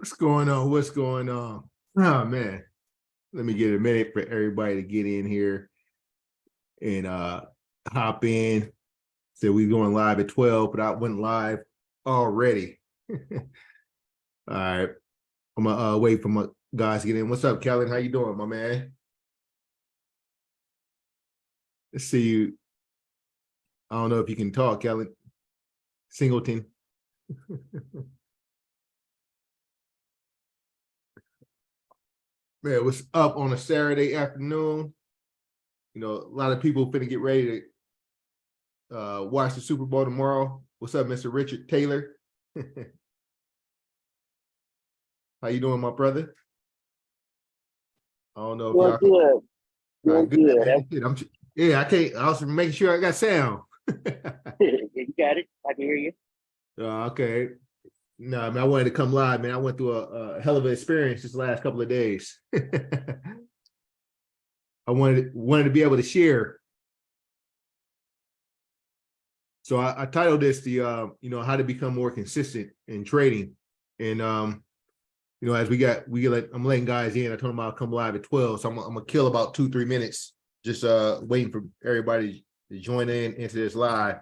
What's going on? What's going on? Oh man, let me get a minute for everybody to get in here and hop in. Said we going live at 12, but I went live already. All right. I'm gonna wait for my guys to get in. What's up, Kellen? How you doing, my man? Let's see you. I don't know if you can talk, Kellen. Singleton. Man, what's up on a Saturday afternoon? You know, a lot of people finna get ready to watch the Super Bowl tomorrow. What's up, Mr. Richard Taylor? How you doing, my brother? I don't know if Doing y'all can. good, All right, doing good, good. man. Good. Yeah, I can't. I was making sure I got sound. You got it. I can hear you. Okay. No, I mean, I wanted to come live, man. I went through a hell of an experience this last couple of days. I wanted to be able to share. So I titled this the how to become more consistent in trading. And as I'm letting guys in. I told them I'll come live at 12. So I'm gonna kill about 2-3 minutes, just waiting for everybody to join in into this live.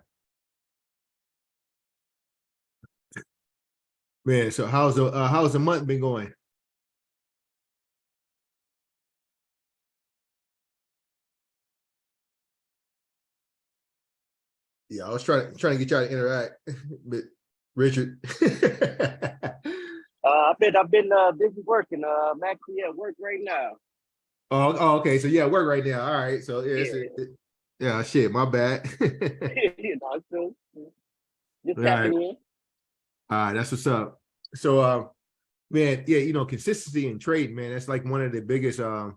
Man, so how's the month been going? Yeah, I was trying to get y'all to interact, but Richard. I've been busy working. I'm actually at work right now. Okay. So yeah, work right now. All right. So yeah, Yeah, yeah, shit, my bad. so just All right. tapping in. All right, that's what's up. So man, yeah, consistency in trade, man, that's like one of the biggest that's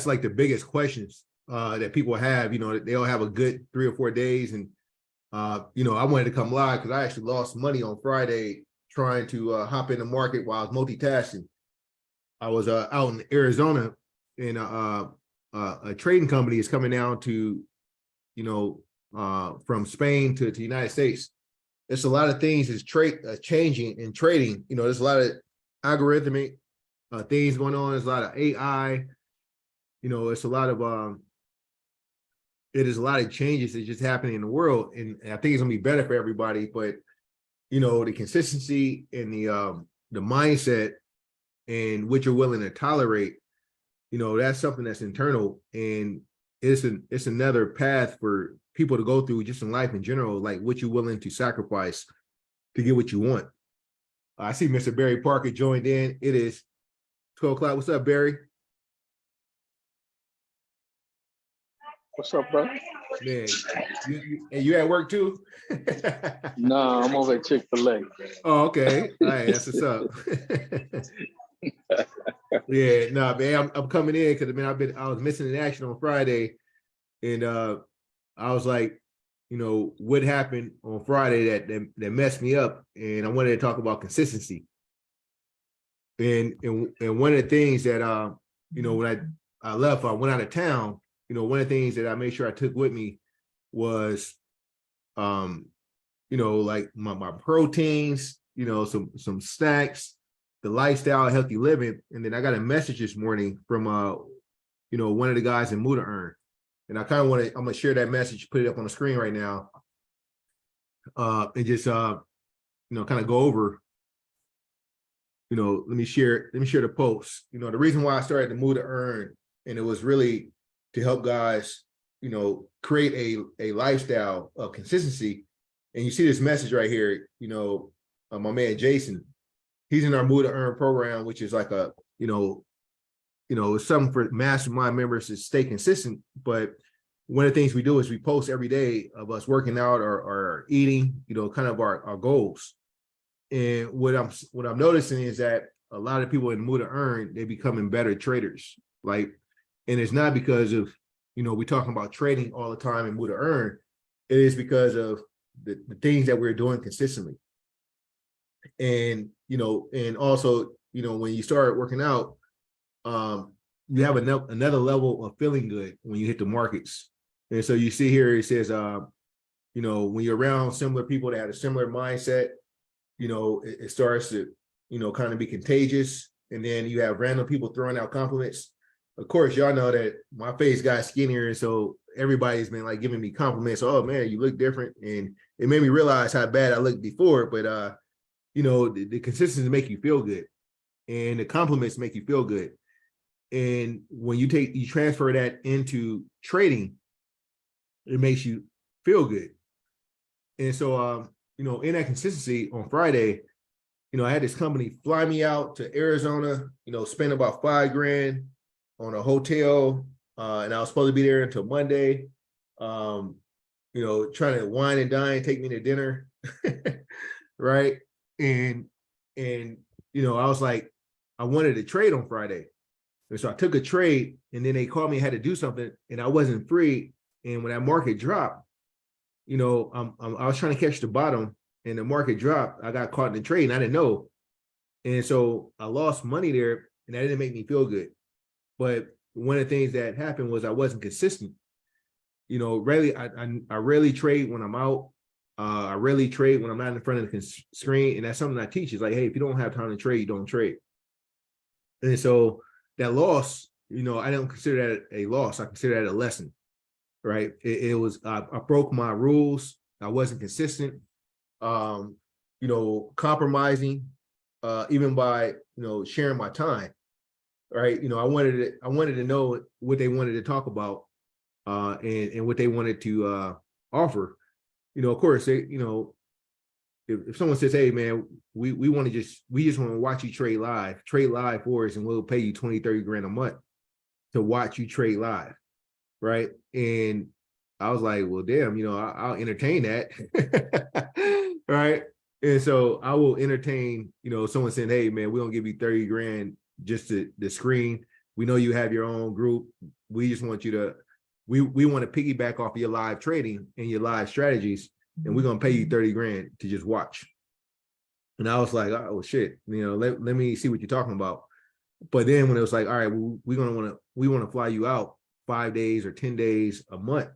like the biggest questions that people have. They'll have a good 3 or 4 days. And I wanted to come live because I actually lost money on Friday trying to hop in the market while I was multitasking. I was out in Arizona, and a trading company is coming down to, from Spain to the United States. There's a lot of things is changing in trading. There's a lot of algorithmic things going on. There's a lot of AI. It's a lot of it is a lot of changes that's just happening in the world, and I think it's gonna be better for everybody. But the consistency and the mindset and what you're willing to tolerate, that's something that's internal, and it's another path for people to go through just in life in general, like what you're willing to sacrifice to get what you want. I see Mr. Barry Parker joined in. It is 12 o'clock. What's up, Barry? What's up, bro? Man, you at work too? Nah, I'm over at Chick-fil-A. Oh, okay. All right, that's what's up. Yeah, no, man, I'm coming in because I was missing in action on Friday, and I was like, what happened on Friday that messed me up, and I wanted to talk about consistency. And one of the things that when I left, I went out of town. One of the things that I made sure I took with me was like my proteins, some snacks, the lifestyle, healthy living. And then I got a message this morning from one of the guys in Muda Earn. And I kind of I'm gonna share that message, put it up on the screen right now. And just kind of go over, let me share the post. The reason why I started the Muda Earn, and it was really to help guys, create a lifestyle of consistency. And you see this message right here, my man Jason, he's in our Muda Earn program, which is like it's something for mastermind members to stay consistent. But one of the things we do is we post every day of us working out or eating, kind of our goals. And what I'm noticing is that a lot of people in Muda Earn, they're becoming better traders. And it's not because of, we're talking about trading all the time in Muda Earn. It is because of the things that we're doing consistently. And, and also, when you start working out, you have another level of feeling good when you hit the markets. And so you see here, it says, when you're around similar people that have a similar mindset, it starts to kind of be contagious. And then you have random people throwing out compliments. Of course, y'all know that my face got skinnier. And so everybody's been like giving me compliments. Oh man, you look different. And it made me realize how bad I looked before. But, the consistency make you feel good. And the compliments make you feel good. And when you transfer that into trading, it makes you feel good. And so, in that consistency on Friday, I had this company fly me out to Arizona, spend about $5,000 on a hotel. And I was supposed to be there until Monday, trying to wine and dine, take me to dinner. Right. And, I was like, I wanted to trade on Friday. And so I took a trade and then they called me, I had to do something and I wasn't free. And when that market dropped, I was trying to catch the bottom and the market dropped. I got caught in the trade and I didn't know. And so I lost money there and that didn't make me feel good. But one of the things that happened was I wasn't consistent. Rarely, I rarely trade when I'm out. I rarely trade when I'm not in front of the screen. And that's something I teach is like, hey, if you don't have time to trade, you don't trade. And so that loss, I don't consider that a loss. I consider that a lesson, right? It was, I broke my rules. I wasn't consistent, compromising, even by, sharing my time, right? I wanted to know what they wanted to talk about, and what they wanted to offer. Of course, they, if someone says, hey man, we just want to watch you trade live for us and we'll pay you 20, 30 grand a month to watch you trade live. Right. And I was like, well, damn, I'll entertain that. Right. And so I will entertain, someone saying, hey man, we don't give you 30 grand just to the screen. We know you have your own group. We just want you to, we want to piggyback off of your live trading and your live strategies. And we're going to pay you 30 grand to just watch. And I was like, oh shit, let me see what you're talking about. But then when it was like, all right, well, we want to fly you out 5 days or 10 days a month,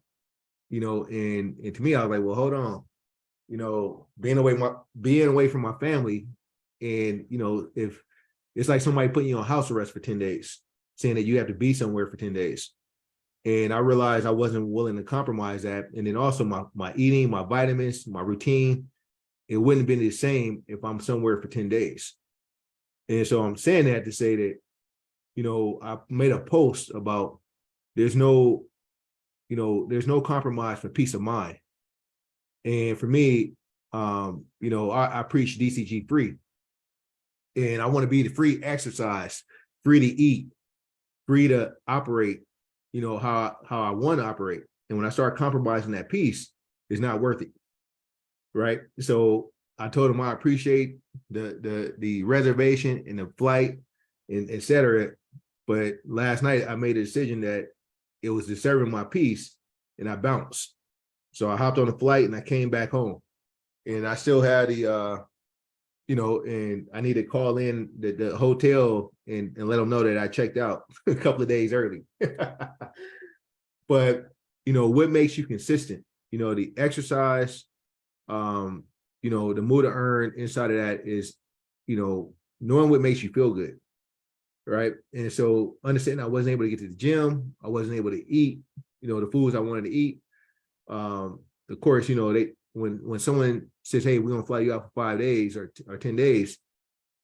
and to me, I was like, well, hold on, being away from my family. And, if it's like somebody putting you on house arrest for 10 days, saying that you have to be somewhere for 10 days. And I realized I wasn't willing to compromise that. And then also my eating, my vitamins, my routine, it wouldn't have been the same if I'm somewhere for 10 days. And so I'm saying that to say that, I made a post about there's no compromise for peace of mind. And for me, I preach DCG free. And I want to be the free exercise, free to eat, free to operate, how I want to operate. And when I start compromising that piece, it's not worth it. Right. So I told him I appreciate the reservation and the flight and et cetera. But last night I made a decision that it was disturbing my peace and I bounced. So I hopped on the flight and I came back home. And I still had the and I need to call in the hotel and let them know that I checked out a couple of days early. But, what makes you consistent? The exercise, the move to earn inside of that is, knowing what makes you feel good. Right. And so understanding I wasn't able to get to the gym. I wasn't able to eat, the foods I wanted to eat. Of course, when someone says, hey, we're going to fly you out for 5 days or 10 days,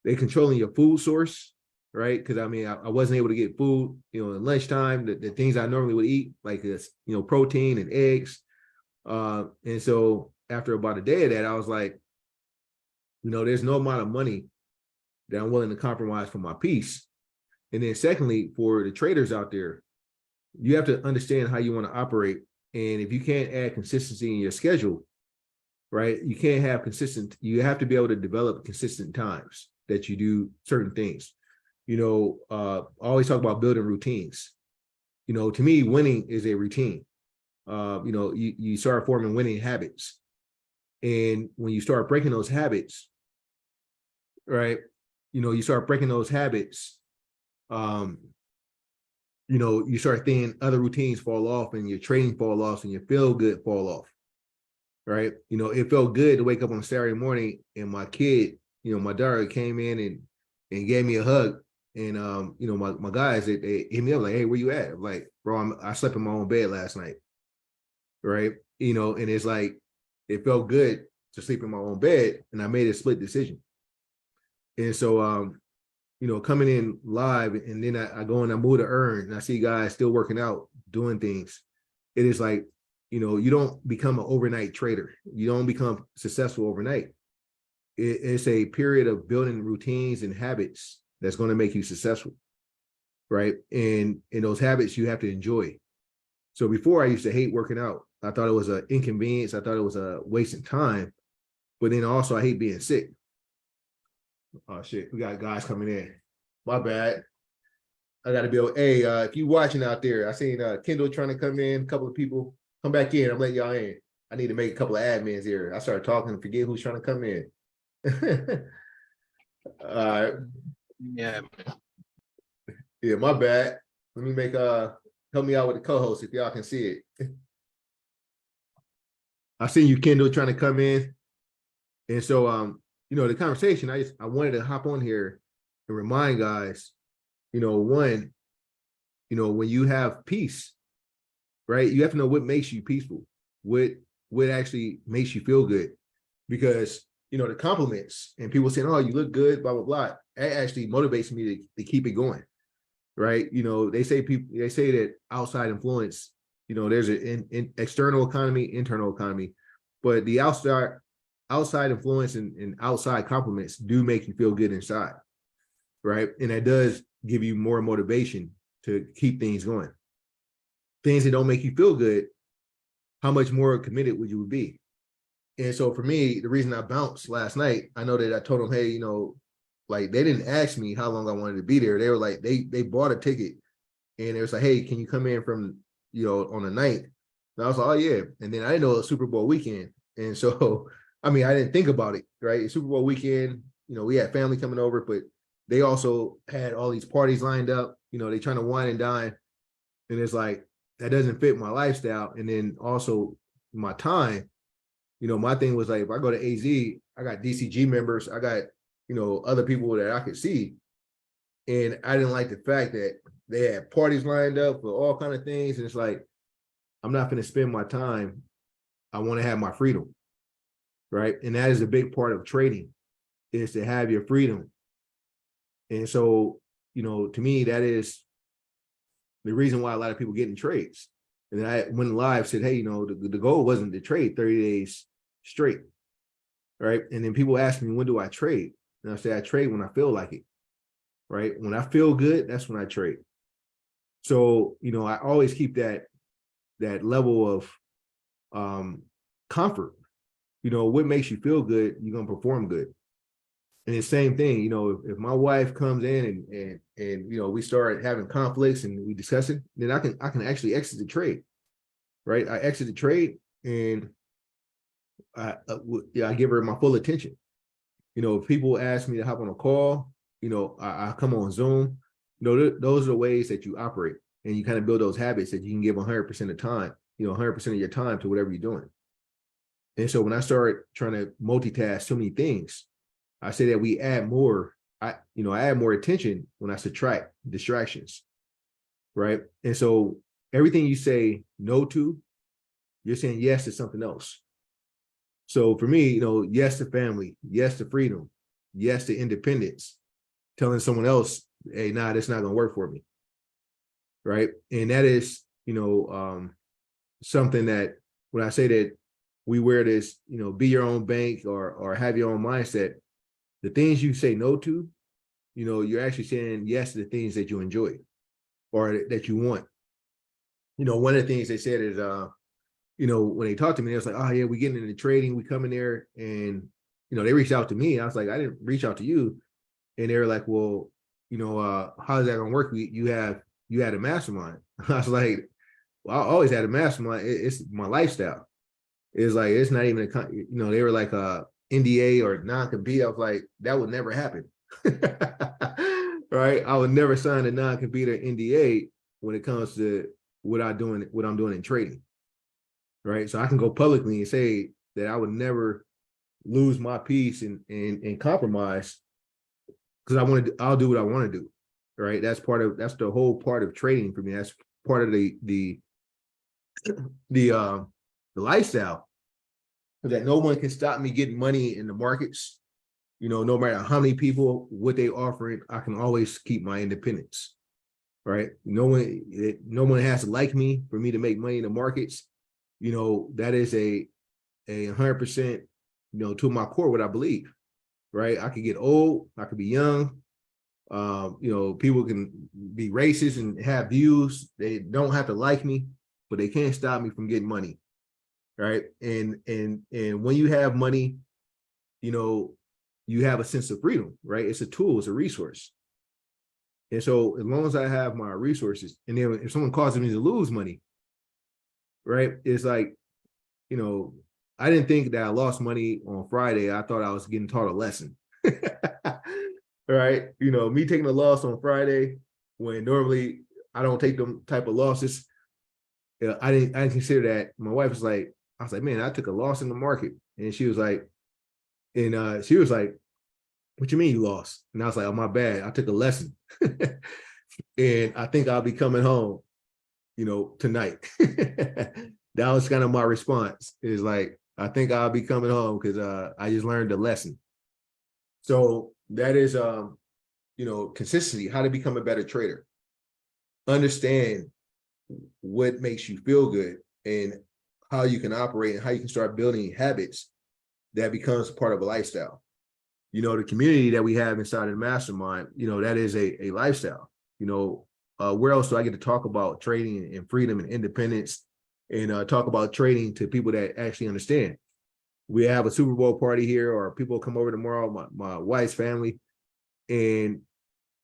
they controlling your food source, right? Because I wasn't able to get food, at lunchtime, the things I normally would eat, like this, protein and eggs. And so after about a day of that, I was like, there's no amount of money that I'm willing to compromise for my peace. And then secondly, for the traders out there, you have to understand how you want to operate. And if you can't add consistency in your schedule, right, you can't have you have to be able to develop consistent times that you do certain things. I always talk about building routines. To me, winning is a routine. You start forming winning habits. And when you start breaking those habits, right, you start breaking those habits, you start thinking other routines fall off and your training fall off and your feel good fall off. Right. It felt good to wake up on Saturday morning and my kid, my daughter came in and gave me a hug. And my guys, they hit me up like, hey, where you at? I'm like, bro, I slept in my own bed last night. Right. And it's like it felt good to sleep in my own bed, and I made a split decision. And so coming in live, and then I go and I move to earn, and I see guys still working out, doing things. It is like, you don't become an overnight trader. You don't become successful overnight. It's a period of building routines and habits that's going to make you successful, right? And in those habits, you have to enjoy. So before, I used to hate working out. I thought it was an inconvenience. I thought it was a wasting time. But then also, I hate being sick. Oh, shit. We got guys coming in. My bad. I got to be able, hey, if you watching out there, I seen Kendall trying to come in, a couple of people. Come back in. I'm letting y'all in. I need to make a couple of admins here. I started talking and forget who's trying to come in. All right. Yeah. Yeah, my bad. Let me help me out with the co-host if y'all can see it. I seen you, Kendall, trying to come in. And so the conversation, I wanted to hop on here and remind guys, one, when you have peace, right? You have to know what makes you peaceful, what actually makes you feel good. Because the compliments and people saying, oh, you look good, blah, blah, blah, that actually motivates me to keep it going. Right. They say that outside influence, there's an external economy, internal economy, but the outside influence and outside compliments do make you feel good inside. Right. And that does give you more motivation to keep things going. Things that don't make you feel good, how much more committed would you be? And so for me, the reason I bounced last night, I know that I told them, hey, like they didn't ask me how long I wanted to be there. They were like, they bought a ticket, and it was like, hey, can you come in from, on the night? And I was like, oh yeah. And then I didn't know it was Super Bowl weekend. And so, I didn't think about it, right? It's Super Bowl weekend, we had family coming over, but they also had all these parties lined up, they trying to wine and dine. And it's like, that doesn't fit my lifestyle. And then also my time, my thing was like, if I go to AZ, I got DCG members, I got, other people that I could see. And I didn't like the fact that they had parties lined up for all kind of things. And it's like, I'm not going to spend my time. I want to have my freedom. Right. And that is a big part of trading, is to have your freedom. And so, to me, that is the reason why a lot of people get in trades. And I went live, said, hey, the goal wasn't to trade 30 days straight. Right. And then people ask me, when do I trade? And I say, I trade when I feel like it. Right. When I feel good, that's when I trade. So, I always keep that level of comfort. What makes you feel good, you're going to perform good. And the same thing, if my wife comes in and we start having conflicts and we discuss it, then I can actually exit the trade. Right. I exit the trade and I give her my full attention. If people ask me to hop on a call, I come on Zoom. Those are the ways that you operate, and you kind of build those habits that you can give 100% of time, 100% of your time to whatever you're doing. And so when I start trying to multitask too many things, I say that we add more. I add more attention when I subtract distractions, right? And so everything you say no to, you're saying yes to something else. So for me, yes to family, yes to freedom, yes to independence. Telling someone else, hey, nah, that's not gonna work for me, right? And that is, something that when I say that we wear this, be your own bank or have your own mindset, the things you say no to, you're actually saying yes to the things that you enjoy or that you want. One of the things they said is, when they talked to me, they was like, oh yeah, we getting into trading, we come in there, and they reached out to me. I was like, I didn't reach out to you. And they were like, well, how's that gonna work? You had a mastermind. I was like, well, I always had a mastermind. It's my lifestyle. It's like, it's not even they were like NDA or non-compete. I was like, that would never happen. Right? I would never sign a non-compete or NDA when it comes to what I'm doing in trading. Right. So I can go publicly and say that I would never lose my peace and compromise because I'll do what I want to do. Right. That's the whole part of trading for me. That's part of the lifestyle, that no one can stop me getting money in the markets. No matter how many people, what they offering, I can always keep my independence. Right. No one has to like me for me to make money in the markets. That is a 100%, to my core, what I believe. Right. I could get old, I could be young. People can be racist and have views. They don't have to like me, but they can't stop me from getting money. Right. And when you have money, you have a sense of freedom, right? It's a tool, it's a resource. And so as long as I have my resources, and then if someone causes me to lose money, right? It's like, I didn't think that I lost money on Friday. I thought I was getting taught a lesson. Right. Me taking a loss on Friday when normally I don't take them type of losses. I didn't consider that. My wife was like, I was like, man, I took a loss in the market. And she was like, what you mean you lost? And I was like, oh, my bad. I took a lesson. And I think I'll be coming home, tonight. That was kind of my response, is like, I think I'll be coming home because I just learned a lesson. So that is, consistency, how to become a better trader. Understand what makes you feel good and how you can operate and how you can start building habits that becomes part of a lifestyle. The community that we have inside of the mastermind, that is a lifestyle. Where else do I get to talk about trading and freedom and independence and talk about trading to people that actually understand? We have a Super Bowl party here, or people come over tomorrow, my wife's family, and,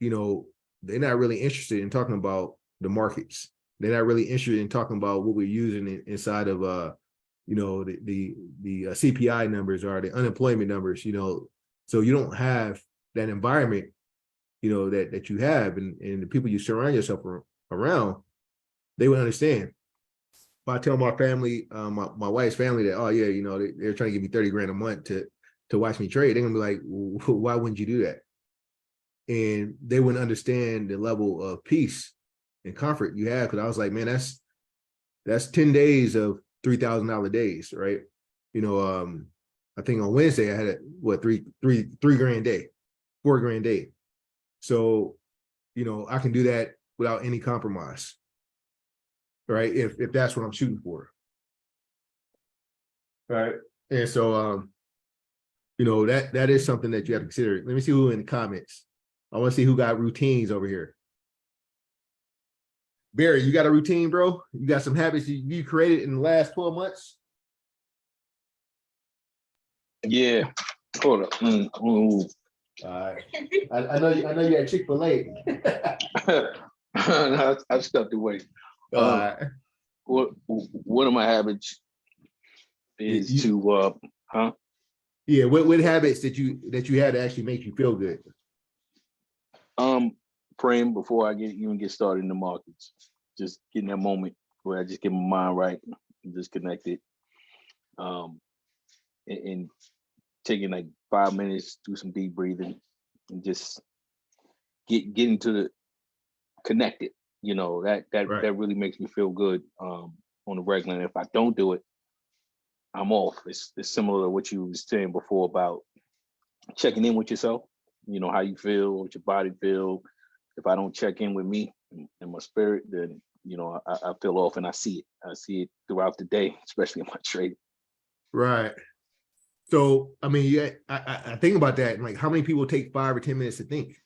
they're not really interested in talking about the markets. They're not really interested in talking about what we're using inside of, the CPI numbers or the unemployment numbers, So you don't have that environment, that you have, and the people you surround yourself around, they would understand. If I tell my family, my wife's family that, oh yeah, they're trying to give me 30 grand a month to watch me trade, they're gonna be like, why wouldn't you do that? And they wouldn't understand the level of peace and comfort you have. Because I was like, man, that's 10 days of $3,000 days, right? I think on Wednesday I had three grand day, $4 grand day. So, I can do that without any compromise, right? If that's what I'm shooting for, right? And so, that is something that you have to consider. Let me see who in the comments. I want to see who got routines over here. Barry, you got a routine, bro? You got some habits you created in the last 12 months? Yeah. Hold up. All right. I know you had Chick-fil-A. I stepped away. One of my habits is to Yeah, what habits that you had to actually make you feel good? Praying before I even get started in the markets. Just getting that moment where I just get my mind right and just connected. And taking like 5 minutes, do some deep breathing, and just get into the connected. That Right. That really makes me feel good on the regular. And if I don't do it, I'm off. It's similar to what you were saying before about checking in with yourself. How you feel, what your body feel. If I don't check in with me and my spirit, then I feel off, and I see it. I see it throughout the day, especially in my trading. Right. So, I mean, yeah, I think about that. Like, how many people take 5 or 10 minutes to think?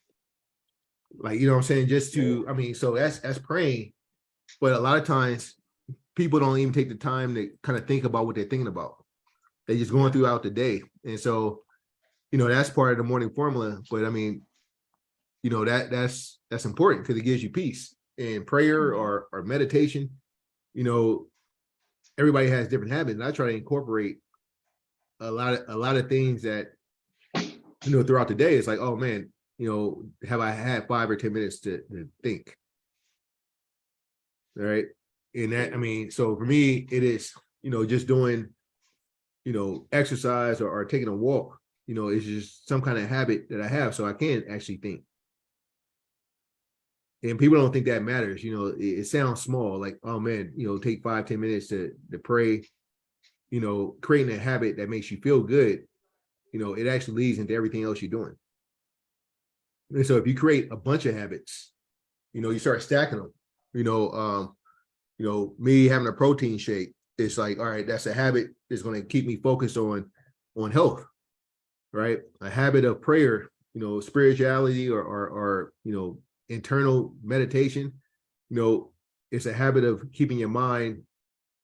Like, what I'm saying? Just to, I mean, so that's praying. But a lot of times people don't even take the time to kind of think about what they're thinking about. They're just going throughout the day. And so, that's part of the morning formula. But I mean, that's important because it gives you peace. And prayer or meditation, everybody has different habits. And I try to incorporate a lot of things that, throughout the day. It's like, oh man, have I had 5 or 10 minutes to think? All right. And that, I mean, so for me, it is, just doing, exercise or taking a walk. It's just some kind of habit that I have, so I can actually think. And people don't think that matters. It sounds small, like, oh man, take 5-10 minutes to pray. Creating a habit that makes you feel good. It actually leads into everything else you're doing. And so if you create a bunch of habits, you start stacking them. Me having a protein shake, it's like, all right, that's a habit that's going to keep me focused on health, right? A habit of prayer, spirituality or internal meditation, it's a habit of keeping your mind,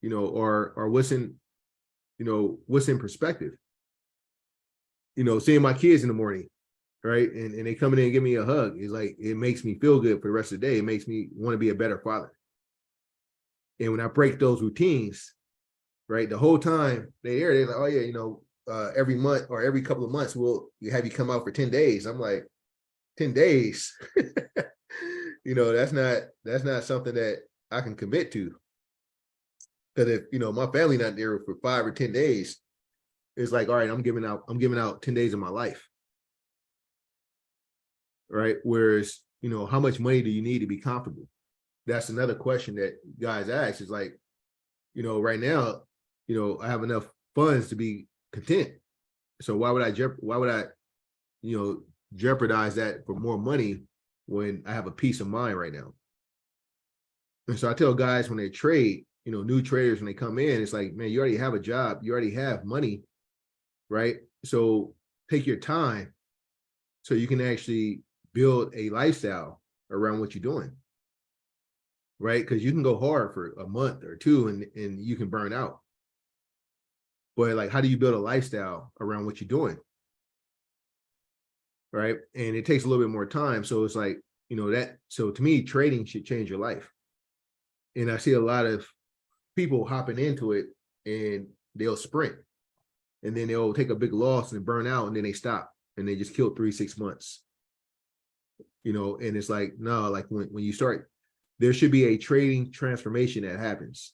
or what's in perspective. Seeing my kids in the morning, right? And they come in and give me a hug. It's like, it makes me feel good for the rest of the day. It makes me want to be a better father. And when I break those routines, right, the whole time they're like, oh yeah, every month or every couple of months, you have you come out for 10 days. I'm like, 10 days. That's not something that I can commit to. Because if my family not there for 5 or 10 days, it's like, all right, I'm giving out 10 days of my life. Right. Whereas, how much money do you need to be comfortable? That's another question that guys ask, is like, right now, I have enough funds to be content. So why would I jeopardize that for more money when I have a peace of mind right now? And so I tell guys when they trade, new traders, when they come in, it's like, man, you already have a job, you already have money, right? So take your time so you can actually build a lifestyle around what you're doing, right? Because you can go hard for a month or two and you can burn out. But like, how do you build a lifestyle around what you're doing? Right. And it takes a little bit more time. So it's like, so to me, trading should change your life. And I see a lot of people hopping into it and they'll sprint and then they'll take a big loss and burn out and then they stop and they just kill 3-6 months. And it's like, no, like when you start, there should be a trading transformation that happens.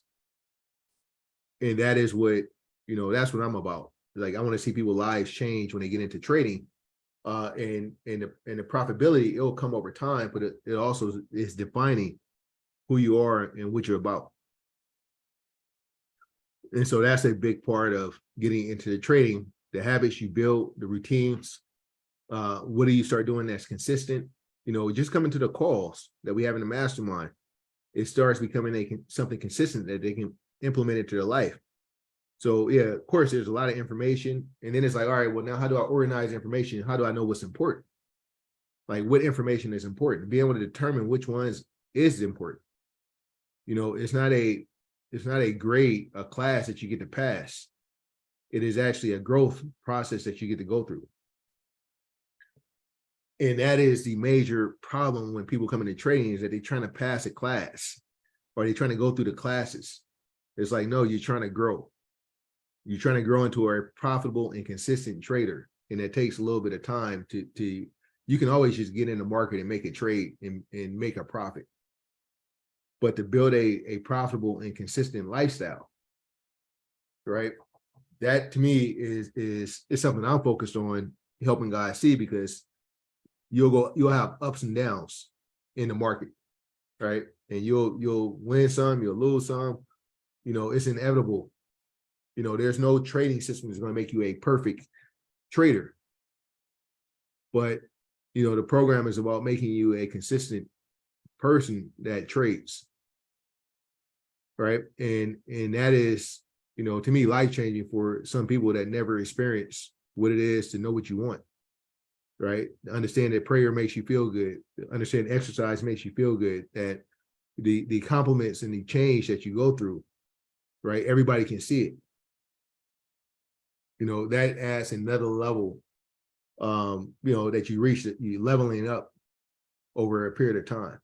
And that is what, that's what I'm about. Like, I want to see people's lives change when they get into trading. And the profitability, it'll come over time, but it also is defining who you are and what you're about. And so that's a big part of getting into the trading, the habits you build, the routines. What do you start doing that's consistent? Just coming to the calls that we have in the mastermind, it starts becoming something consistent that they can implement into their life. So yeah, of course, there's a lot of information. And then it's like, all right, well, now how do I organize information? How do I know what's important? Like, what information is important? Being able to determine which ones is important. It's not a grade, a class that you get to pass. It is actually a growth process that you get to go through. And that is the major problem when people come into trading, is that they're trying to pass a class or they're trying to go through the classes. It's like, no, you're trying to grow. You're trying to grow into a profitable and consistent trader. And it takes a little bit of time to you can always just get in the market and make a trade and make a profit. But to build a profitable and consistent lifestyle, right? That to me is something I'm focused on helping guys see, because you'll have ups and downs in the market, right? And you'll win some, you'll lose some. It's inevitable. There's no trading system that's going to make you a perfect trader. But, the program is about making you a consistent person that trades. Right. And that is, to me, life-changing for some people that never experience what it is to know what you want. Right. Understand that prayer makes you feel good. Understand exercise makes you feel good. That the compliments and the change that you go through, right? Everybody can see it. That adds another level, that you reach, that you leveling up over a period of time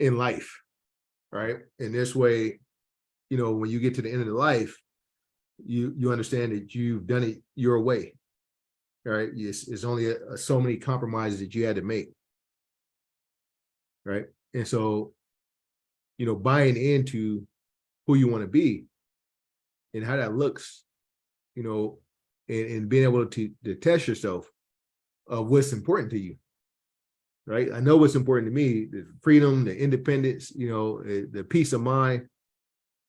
in life, right? And this way, when you get to the end of the life, you understand that you've done it your way, right? It's only so many compromises that you had to make, right? And so, buying into who you want to be and how that looks you know, and being able to test yourself of what's important to you. Right. I know what's important to me, the freedom, the independence, you know, the peace of mind.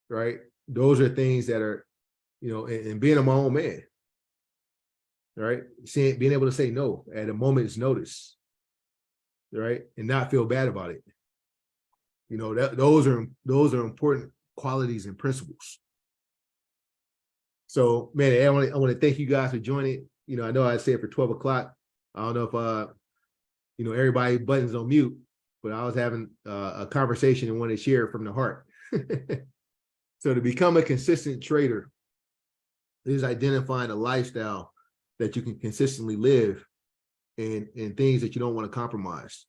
Right. Those are things that are, you know, and being a my own man. Right. Being able to say no at a moment's notice. Right. And not feel bad about it. You know, those are important qualities and principles. So, man, I want to thank you guys for joining. You know, I know I said for 12 o'clock. I don't know if you know, everybody buttons on mute, but I was having a conversation and wanted to share it from the heart. So to become a consistent trader is identifying a lifestyle that you can consistently live and things that you don't want to compromise.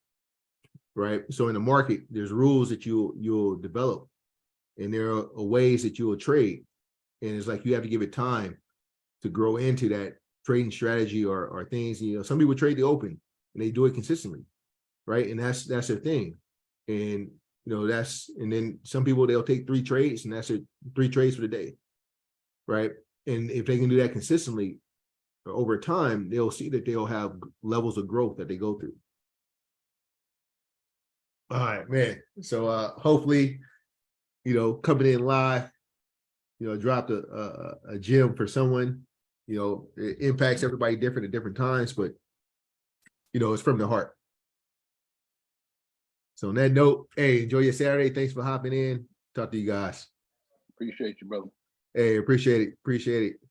Right. So in the market, there's rules that you'll develop, and there are ways that you will trade. And it's like you have to give it time to grow into that trading strategy or things. You know, some people trade the open and they do it consistently, right? And that's their thing. And you know, and then some people, they'll take 3 trades and that's it, 3 trades for the day, right? And if they can do that consistently over time, they'll see that they'll have levels of growth that they go through. All right, man. So hopefully, you know, coming in live, you know, dropped a gem for someone. You know, it impacts everybody different at different times, but you know, it's from the heart. So on that note, hey, enjoy your Saturday. Thanks for hopping in. Talk to you guys. Appreciate you, brother. Hey, appreciate it. Appreciate it.